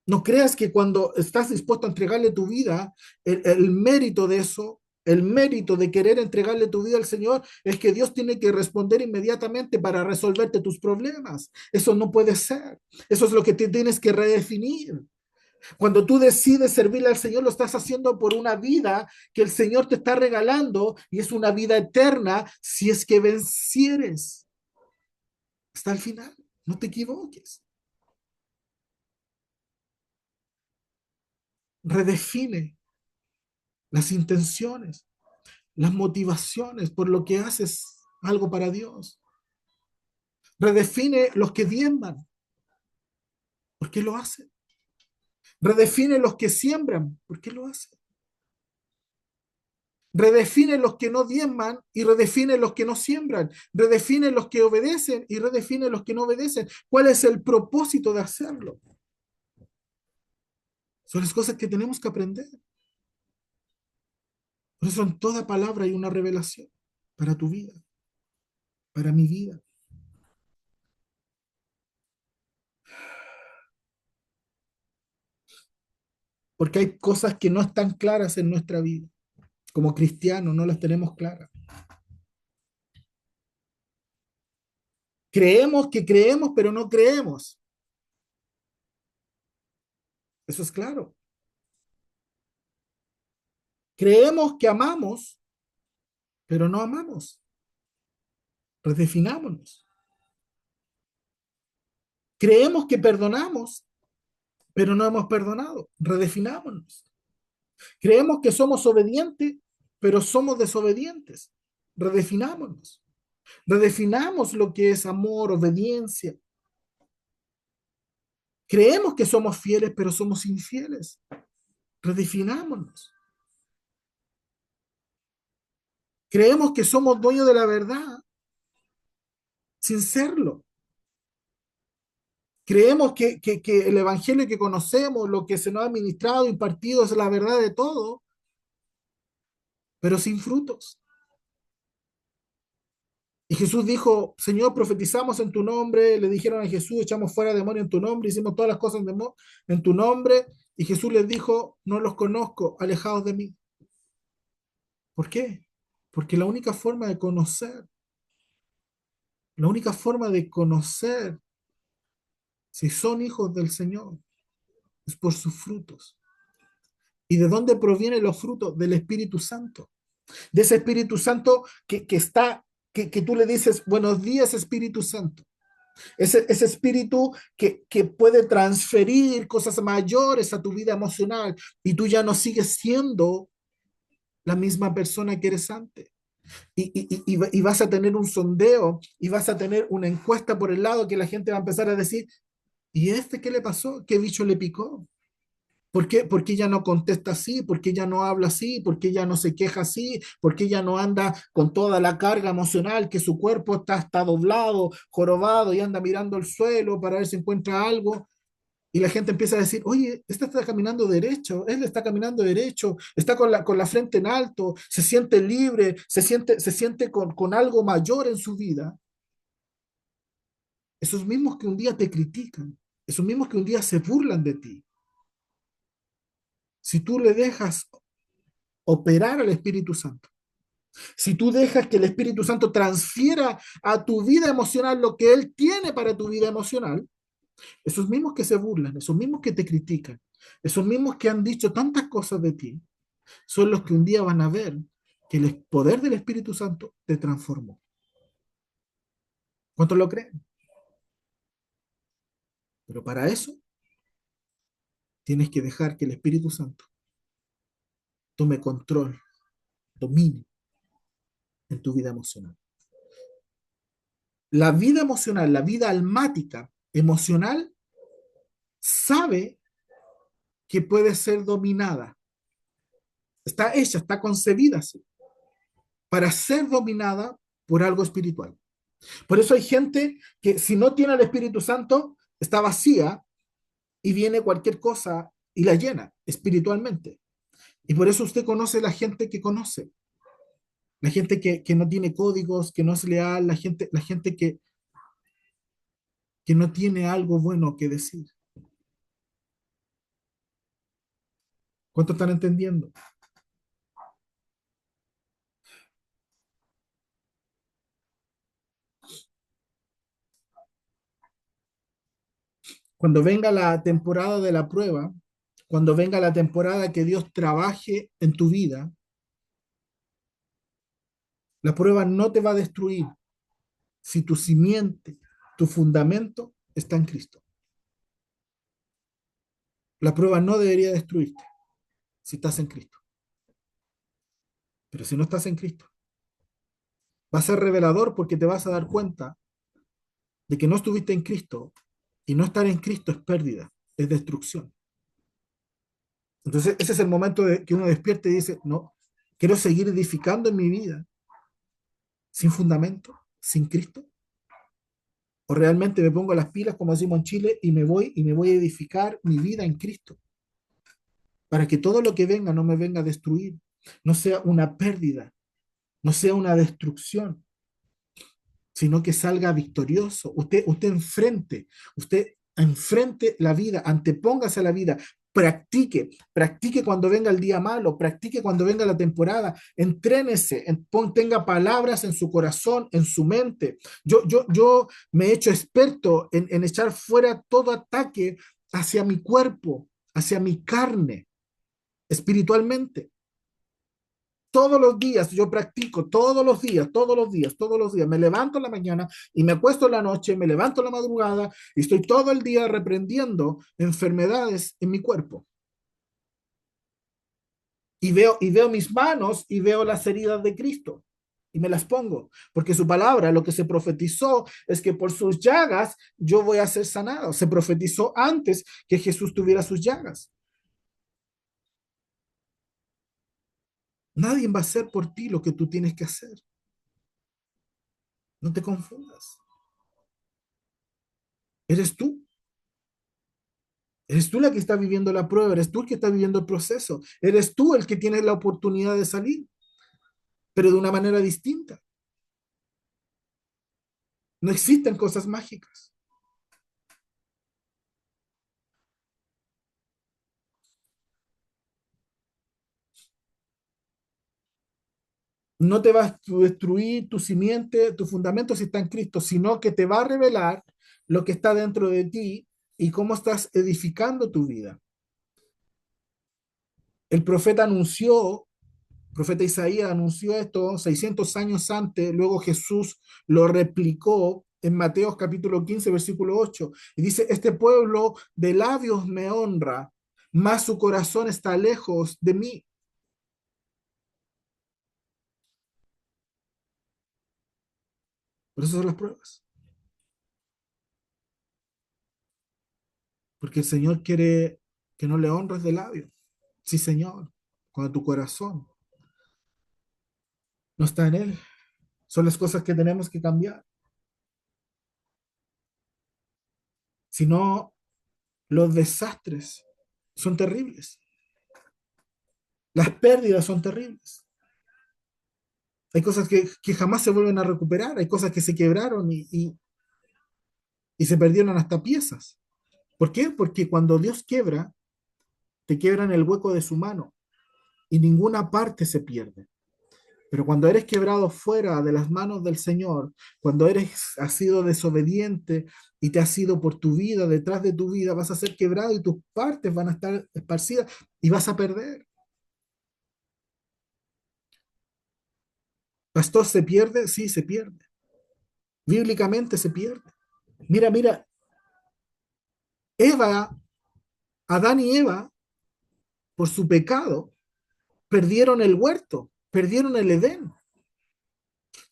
No creas que cuando estás dispuesto a entregarle tu vida, el mérito de eso, el mérito de querer entregarle tu vida al Señor, es que Dios tiene que responder inmediatamente para resolverte tus problemas. Eso no puede ser. Eso es lo que tienes que redefinir. Cuando tú decides servirle al Señor, lo estás haciendo por una vida que el Señor te está regalando y es una vida eterna si es que vencieres hasta el final. No te equivoques. Redefine las intenciones, las motivaciones por lo que haces algo para Dios. Redefine los que diezman, ¿por qué lo hacen? Redefine los que siembran, ¿por qué lo hacen? Redefine los que no diezman y redefine los que no siembran. Redefine los que obedecen y redefine los que no obedecen. ¿Cuál es el propósito de hacerlo? Son las cosas que tenemos que aprender. Por eso en toda palabra hay una revelación para tu vida, para mi vida. Porque hay cosas que no están claras en nuestra vida. Como cristianos no las tenemos claras. Creemos que creemos, pero no creemos. Eso es claro. Creemos que amamos, pero no amamos. Redefinámonos. Creemos que perdonamos, pero no hemos perdonado. Redefinámonos. Creemos que somos obedientes, pero somos desobedientes. Redefinámonos. Redefinamos lo que es amor, obediencia. Creemos que somos fieles, pero somos infieles. Redefinámonos. Creemos que somos dueños de la verdad sin serlo. Creemos que el evangelio que conocemos, lo que se nos ha administrado, impartido, es la verdad de todo, pero sin frutos. Y Jesús dijo, Señor, profetizamos en tu nombre, le dijeron a Jesús, echamos fuera demonios en tu nombre, hicimos todas las cosas en tu nombre, y Jesús les dijo, no los conozco, alejados de mí. ¿Por qué? Porque la única forma de conocer si son hijos del Señor es por sus frutos. ¿Y de dónde provienen los frutos? Del Espíritu Santo. De ese Espíritu Santo que está, que tú le dices, buenos días Espíritu Santo. Ese espíritu que puede transferir cosas mayores a tu vida emocional y tú ya no sigues siendo la misma persona que eres antes. Y vas a tener un sondeo y vas a tener una encuesta por el lado que la gente va a empezar a decir, ¿y este qué le pasó? ¿Qué bicho le picó? ¿Por qué ella no contesta así? ¿Por qué ella no habla así? ¿Por qué ella no se queja así? ¿Por qué ella no anda con toda la carga emocional que su cuerpo está doblado, jorobado y anda mirando el suelo para ver si encuentra algo? Y la gente empieza a decir, oye, este está caminando derecho, él está caminando derecho, está con la frente en alto, se siente libre, se siente con algo mayor en su vida. Esos mismos que un día te critican, esos mismos que un día se burlan de ti, si tú le dejas operar al Espíritu Santo, si tú dejas que el Espíritu Santo transfiera a tu vida emocional lo que Él tiene para tu vida emocional, esos mismos que se burlan, esos mismos que te critican, esos mismos que han dicho tantas cosas de ti, son los que un día van a ver que el poder del Espíritu Santo te transformó. ¿Cuántos lo creen? Pero para eso tienes que dejar que el Espíritu Santo tome control, domine en tu vida emocional. La vida emocional, la vida almática emocional, sabe que puede ser dominada. Está hecha, está concebida así, para ser dominada por algo espiritual. Por eso hay gente que si no tiene el Espíritu Santo, está vacía y viene cualquier cosa y la llena espiritualmente. Y por eso usted conoce la gente que conoce, la gente que no tiene códigos, que no es leal, la gente que no tiene algo bueno que decir. ¿Cuánto están entendiendo? Cuando venga la temporada de la prueba, cuando venga la temporada que Dios trabaje en tu vida, la prueba no te va a destruir si tu simiente, tu fundamento está en Cristo. La prueba no debería destruirte si estás en Cristo. Pero si no estás en Cristo, va a ser revelador porque te vas a dar cuenta de que no estuviste en Cristo y no estar en Cristo es pérdida, es destrucción. Entonces ese es el momento de que uno despierte y dice, no, quiero seguir edificando en mi vida sin fundamento, sin Cristo. O realmente me pongo las pilas, como decimos en Chile, y me voy a edificar mi vida en Cristo, para que todo lo que venga no me venga a destruir, no sea una pérdida, no sea una destrucción, sino que salga victorioso. Usted enfrente la vida, antepóngase a la vida, practique cuando venga el día malo, practique cuando venga la temporada, entrénese, tenga palabras en su corazón, en su mente. Yo me he hecho experto en echar fuera todo ataque hacia mi cuerpo, hacia mi carne, espiritualmente. Todos los días yo practico, todos los días. Me levanto en la mañana y me acuesto en la noche, me levanto en la madrugada y estoy todo el día reprendiendo enfermedades en mi cuerpo. Y veo mis manos y veo las heridas de Cristo y me las pongo, porque su palabra, lo que se profetizó es que por sus llagas yo voy a ser sanado. Se profetizó antes que Jesús tuviera sus llagas. Nadie va a hacer por ti lo que tú tienes que hacer. No te confundas. Eres tú. Eres tú la que está viviendo la prueba, eres tú el que está viviendo el proceso, eres tú el que tiene la oportunidad de salir, pero de una manera distinta. No existen cosas mágicas. No te va a destruir tu simiente, tu fundamento si está en Cristo, sino que te va a revelar lo que está dentro de ti y cómo estás edificando tu vida. El profeta anunció, profeta Isaías anunció esto 600 años antes, luego Jesús lo replicó en Mateo capítulo 15, versículo 8, y dice, este pueblo de labios me honra, mas su corazón está lejos de mí. Por eso son las pruebas, porque el Señor quiere que no le honres de labios. Sí, Señor, cuando tu corazón no está en Él, son las cosas que tenemos que cambiar. Si no, los desastres son terribles, las pérdidas son terribles. Hay cosas que jamás se vuelven a recuperar, hay cosas que se quebraron y se perdieron hasta piezas. ¿Por qué? Porque cuando Dios quiebra, te quiebra en el hueco de su mano y ninguna parte se pierde. Pero cuando eres quebrado fuera de las manos del Señor, cuando has sido desobediente y te has ido por tu vida, detrás de tu vida, vas a ser quebrado y tus partes van a estar esparcidas y vas a perder. ¿Pastor se pierde? Sí, se pierde. Bíblicamente se pierde. Mira, Eva, Adán y Eva, por su pecado, perdieron el huerto, perdieron el Edén,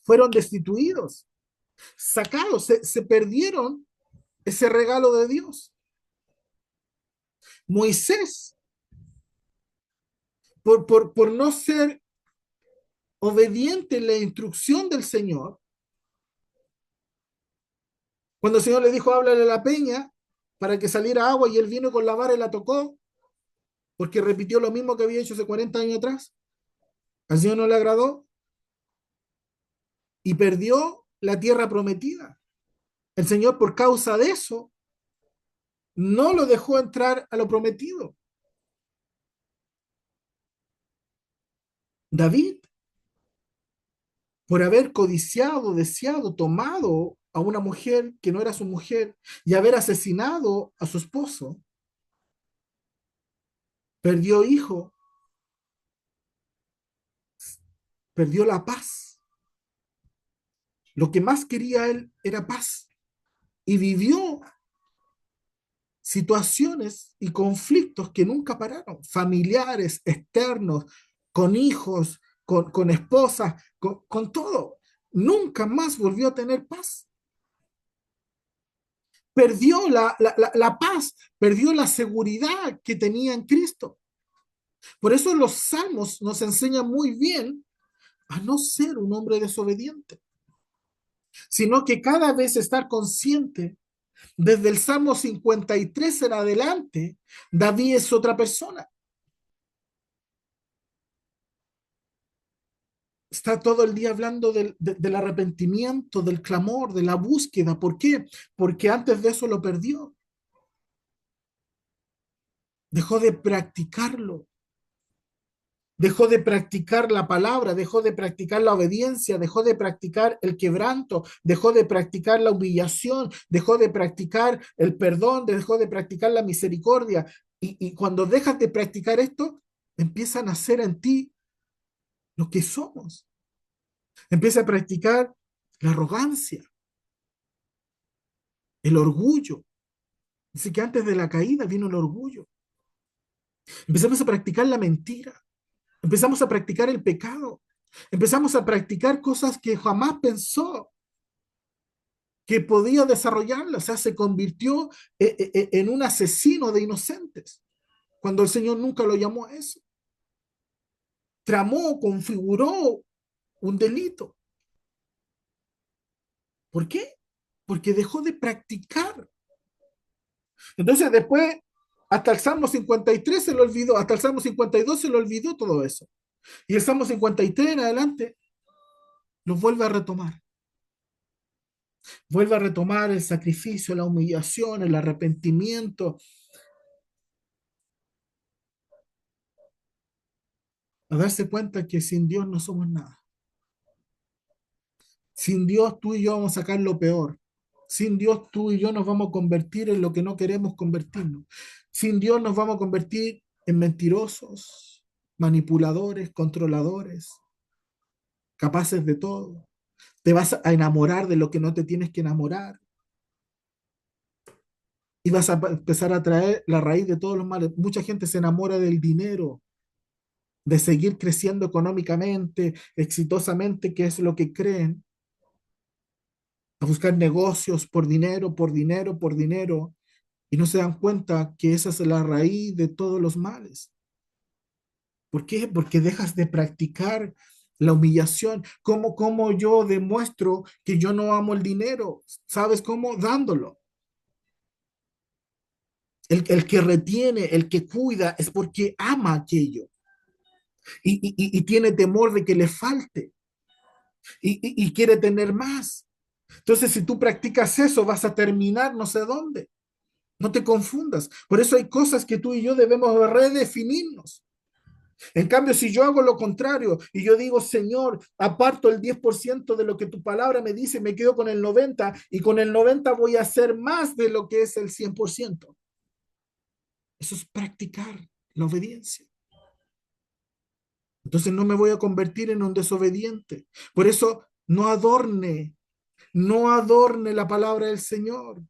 fueron destituidos, sacados, se perdieron ese regalo de Dios. Moisés, por no ser obediente en la instrucción del Señor, cuando el Señor le dijo, háblale a la peña para que saliera agua y él vino con la vara y la tocó, porque repitió lo mismo que había hecho hace 40 años atrás, al Señor no le agradó y perdió la tierra prometida. El Señor, por causa de eso, no lo dejó entrar a lo prometido. David, por haber codiciado, deseado, tomado a una mujer que no era su mujer y haber asesinado a su esposo, perdió hijo, perdió la paz. Lo que más quería él era paz y vivió situaciones y conflictos que nunca pararon, familiares, externos, con hijos, con esposas, con todo. Nunca más volvió a tener paz. Perdió la paz, perdió la seguridad que tenía en Cristo. Por eso los salmos nos enseñan muy bien a no ser un hombre desobediente, sino que cada vez estar consciente. Desde el Salmo 53 en adelante, David es otra persona. Está todo el día hablando del arrepentimiento, del clamor, de la búsqueda. ¿Por qué? Porque antes de eso lo perdió. Dejó de practicarlo. Dejó de practicar la palabra, dejó de practicar la obediencia, dejó de practicar el quebranto, dejó de practicar la humillación, dejó de practicar el perdón, dejó de practicar la misericordia. Y cuando dejas de practicar esto, empieza a nacer en ti lo que somos. Empieza a practicar la arrogancia, el orgullo. Dice que antes de la caída vino el orgullo. Empezamos a practicar la mentira. Empezamos a practicar el pecado. Empezamos a practicar cosas que jamás pensó que podía desarrollarla. O sea, se convirtió en un asesino de inocentes, cuando el Señor nunca lo llamó a eso. Tramó, configuró un delito. ¿Por qué? Porque dejó de practicar. Entonces después, hasta el Salmo 53 se lo olvidó, hasta el Salmo 52 se lo olvidó todo eso. Y el Salmo 53 en adelante lo vuelve a retomar. Vuelve a retomar el sacrificio, la humillación, el arrepentimiento, a darse cuenta que sin Dios no somos nada. Sin Dios tú y yo vamos a sacar lo peor. Sin Dios tú y yo nos vamos a convertir en lo que no queremos convertirnos. Sin Dios nos vamos a convertir en mentirosos, manipuladores, controladores, capaces de todo. Te vas a enamorar de lo que no te tienes que enamorar y vas a empezar a traer la raíz de todos los males. Mucha gente se enamora del dinero, de seguir creciendo económicamente, exitosamente, que es lo que creen, a buscar negocios por dinero, por dinero, por dinero, y no se dan cuenta que esa es la raíz de todos los males. ¿Por qué? Porque dejas de practicar la humillación. ¿Cómo yo demuestro que yo no amo el dinero? ¿Sabes cómo? Dándolo. El que retiene, el que cuida, es porque ama aquello y tiene temor de que le falte y quiere tener más. Entonces, si tú practicas eso, vas a terminar no sé dónde. No te confundas. Por eso hay cosas que tú y yo debemos redefinirnos. En cambio, si yo hago lo contrario y yo digo, Señor, aparto el 10% de lo que tu palabra me dice, me quedo con el 90% y con el 90% voy a hacer más de lo que es el 100%. Eso es practicar la obediencia. Entonces no me voy a convertir en un desobediente. Por eso no adorne la palabra del Señor,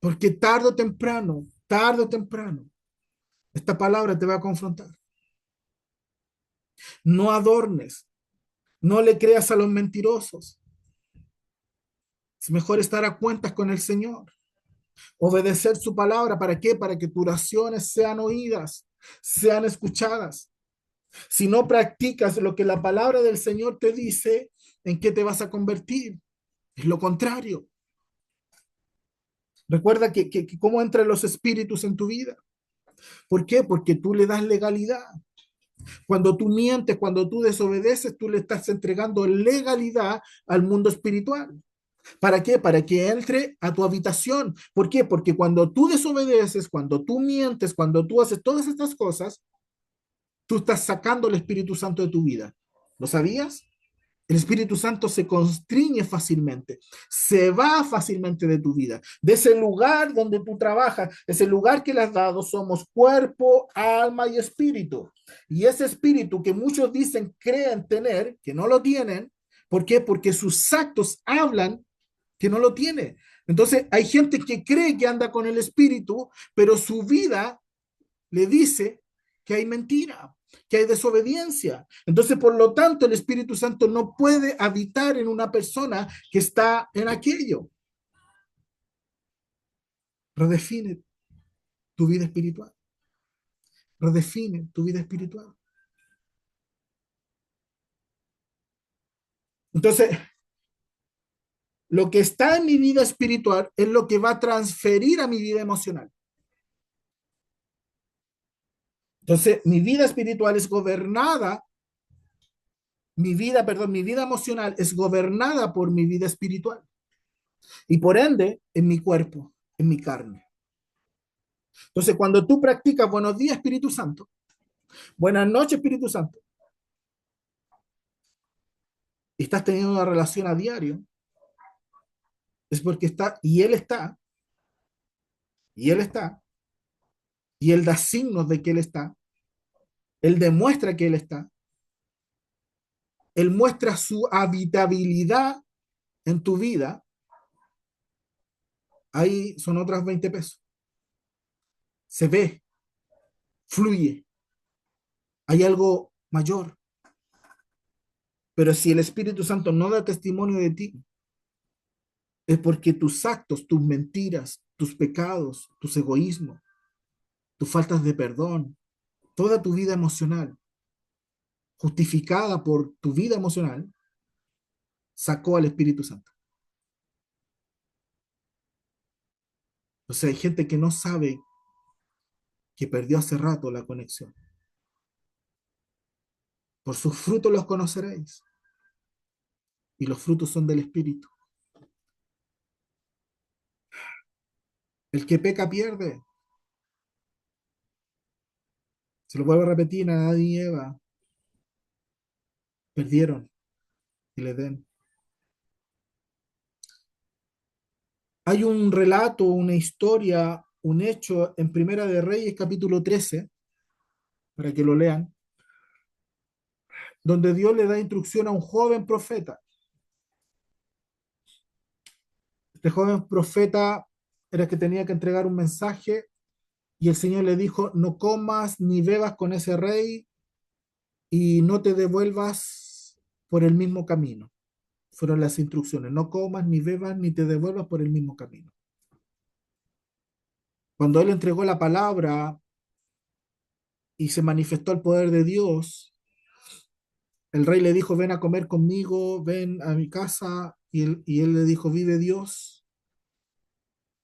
porque tarde o temprano, esta palabra te va a confrontar. No adornes, no le creas a los mentirosos. Es mejor estar a cuentas con el Señor, obedecer su palabra. ¿Para qué? Para que tus oraciones sean oídas, sean escuchadas. Si no practicas lo que la palabra del Señor te dice, ¿en qué te vas a convertir? Es lo contrario. Recuerda que cómo entran los espíritus en tu vida. ¿Por qué? Porque tú le das legalidad. Cuando tú mientes, cuando tú desobedeces, tú le estás entregando legalidad al mundo espiritual. ¿Para qué? Para que entre a tu habitación. ¿Por qué? Porque cuando tú desobedeces, cuando tú mientes, cuando tú haces todas estas cosas, tú estás sacando el Espíritu Santo de tu vida. ¿Lo sabías? El Espíritu Santo se constriñe fácilmente, se va fácilmente de tu vida, de ese lugar donde tú trabajas, ese lugar que le has dado. Somos cuerpo, alma y espíritu. Y ese espíritu que muchos dicen, creen tener, que no lo tienen. ¿Por qué? Porque sus actos hablan que no lo tiene. Entonces hay gente que cree que anda con el espíritu, pero su vida le dice que hay mentira, que hay desobediencia. Entonces, por lo tanto, el Espíritu Santo no puede habitar en una persona que está en aquello. Redefine tu vida espiritual. Redefine tu vida espiritual. Entonces, lo que está en mi vida espiritual es lo que va a transferir a mi vida emocional. Entonces, mi vida espiritual es gobernada, mi vida emocional es gobernada por mi vida espiritual y por ende en mi cuerpo, en mi carne. Entonces, cuando tú practicas buenos días, Espíritu Santo, buenas noches, Espíritu Santo, y estás teniendo una relación a diario, es porque está, y Él está, y Él da signos de que Él está, Él demuestra que Él está, Él muestra su habitabilidad en tu vida. Ahí son otras 20 pesos. Se ve, fluye, hay algo mayor. Pero si el Espíritu Santo no da testimonio de ti, es porque tus actos, tus mentiras, tus pecados, tus egoísmos, tus faltas de perdón, toda tu vida emocional, justificada por tu vida emocional, sacó al Espíritu Santo. O sea, hay gente que no sabe que perdió hace rato la conexión. Por sus frutos los conoceréis. Y los frutos son del Espíritu. El que peca pierde. Se lo vuelvo a repetir, a Adán y Eva perdieron el Edén. Hay un relato, una historia, un hecho en Primera de Reyes, capítulo 13, para que lo lean, donde Dios le da instrucción a un joven profeta. Este joven profeta era que tenía que entregar un mensaje y el Señor le dijo, no comas ni bebas con ese rey y no te devuelvas por el mismo camino. Fueron las instrucciones, no comas ni bebas ni te devuelvas por el mismo camino. Cuando él entregó la palabra y se manifestó el poder de Dios, el rey le dijo, ven a comer conmigo, ven a mi casa, y él le dijo, vive Dios,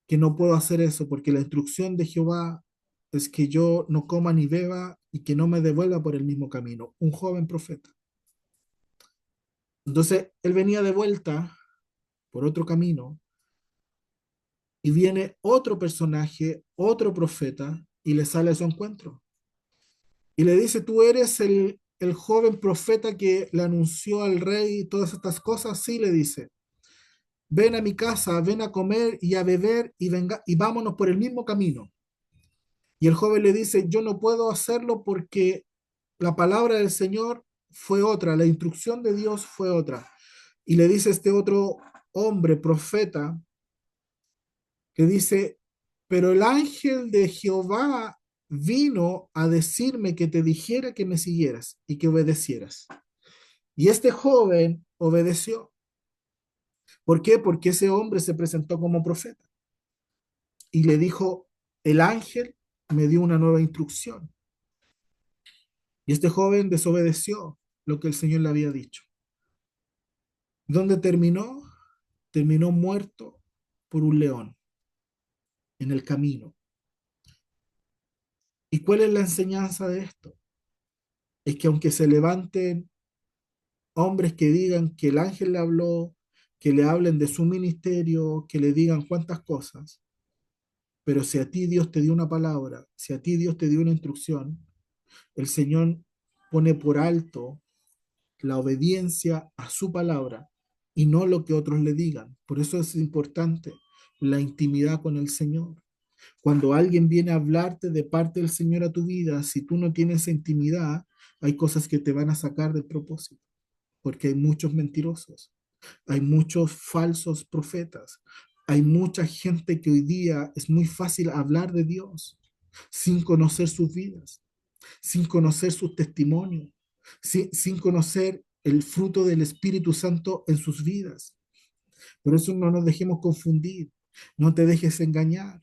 que no puedo hacer eso, porque la instrucción de Jehová es que yo no coma ni beba y que no me devuelva por el mismo camino. Un joven profeta. Entonces, él venía de vuelta por otro camino y viene otro personaje, otro profeta, y le sale a su encuentro. Y le dice, tú eres el joven profeta que le anunció al rey todas estas cosas. Sí, le dice, ven a mi casa, ven a comer y a beber y, venga, y vámonos por el mismo camino. Y el joven le dice, yo no puedo hacerlo porque la palabra del Señor fue otra, la instrucción de Dios fue otra. Y le dice este otro hombre, profeta, que dice, pero el ángel de Jehová vino a decirme que te dijera que me siguieras y que obedecieras. Y este joven obedeció. ¿Por qué? Porque ese hombre se presentó como profeta y le dijo, el ángel me dio una nueva instrucción. Y este joven desobedeció lo que el Señor le había dicho. ¿Dónde terminó? Terminó muerto por un león en el camino. ¿Y cuál es la enseñanza de esto? Es que aunque se levanten hombres que digan que el ángel le habló, que le hablen de su ministerio, que le digan cuantas cosas, pero si a ti Dios te dio una palabra, si a ti Dios te dio una instrucción, el Señor pone por alto la obediencia a su palabra y no lo que otros le digan. Por eso es importante la intimidad con el Señor. Cuando alguien viene a hablarte de parte del Señor a tu vida, si tú no tienes esa intimidad, hay cosas que te van a sacar del propósito, porque hay muchos mentirosos, hay muchos falsos profetas, hay mucha gente que hoy día es muy fácil hablar de Dios sin conocer sus vidas, sin conocer sus testimonios, sin conocer el fruto del Espíritu Santo en sus vidas. Por eso no nos dejemos confundir, no te dejes engañar.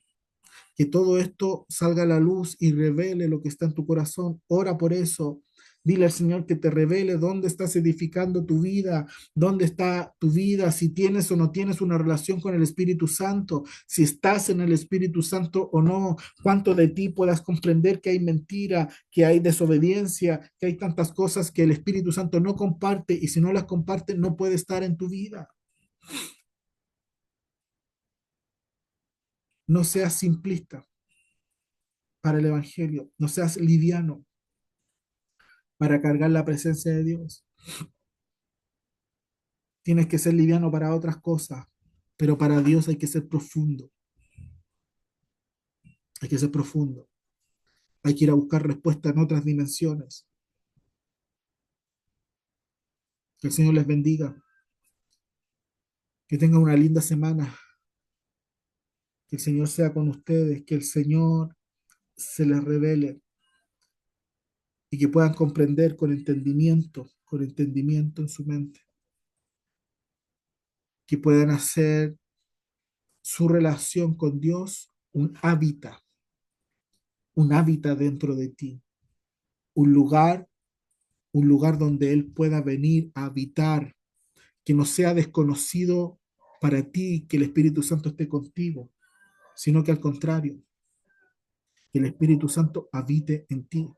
Que todo esto salga a la luz y revele lo que está en tu corazón. Ora por eso. Dile al Señor que te revele dónde estás edificando tu vida, dónde está tu vida, si tienes o no tienes una relación con el Espíritu Santo, si estás en el Espíritu Santo o no, cuánto de ti puedas comprender que hay mentira, que hay desobediencia, que hay tantas cosas que el Espíritu Santo no comparte y si no las comparte no puede estar en tu vida. No seas simplista para el Evangelio, no seas liviano para cargar la presencia de Dios. Tienes que ser liviano para otras cosas, pero para Dios hay que ser profundo, hay que ser profundo, hay que ir a buscar respuesta en otras dimensiones. Que el Señor les bendiga, que tengan una linda semana, que el Señor sea con ustedes, que el Señor se les revele y que puedan comprender con entendimiento en su mente, que puedan hacer su relación con Dios un hábitat dentro de ti, un lugar un lugar donde Él pueda venir a habitar, que no sea desconocido para ti que el Espíritu Santo esté contigo, sino que al contrario, que el Espíritu Santo habite en ti,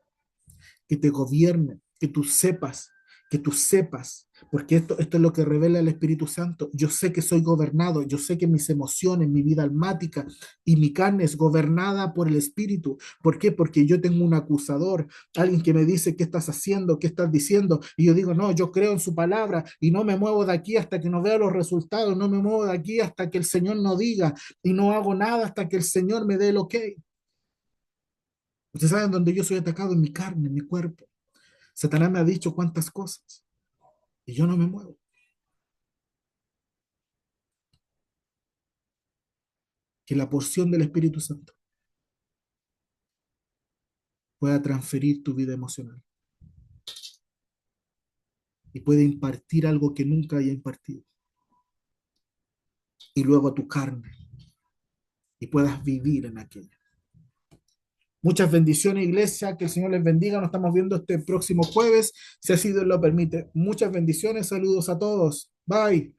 que te gobierne, que tú sepas, porque esto es lo que revela el Espíritu Santo. Yo sé que soy gobernado, yo sé que mis emociones, mi vida almática y mi carne es gobernada por el Espíritu. ¿Por qué? Porque yo tengo un acusador, alguien que me dice qué estás haciendo, qué estás diciendo, y yo digo, no, yo creo en su palabra y no me muevo de aquí hasta que no vea los resultados, no me muevo de aquí hasta que el Señor no diga y no hago nada hasta que el Señor me dé el ok. Ustedes saben dónde yo soy atacado en mi carne, en mi cuerpo. Satanás me ha dicho cuántas cosas y yo no me muevo. Que la porción del Espíritu Santo pueda transferir tu vida emocional y pueda impartir algo que nunca haya impartido. Y luego a tu carne y puedas vivir en aquella. Muchas bendiciones, iglesia. Que el Señor les bendiga. Nos estamos viendo este próximo jueves, si así Dios lo permite. Muchas bendiciones. Saludos a todos. Bye.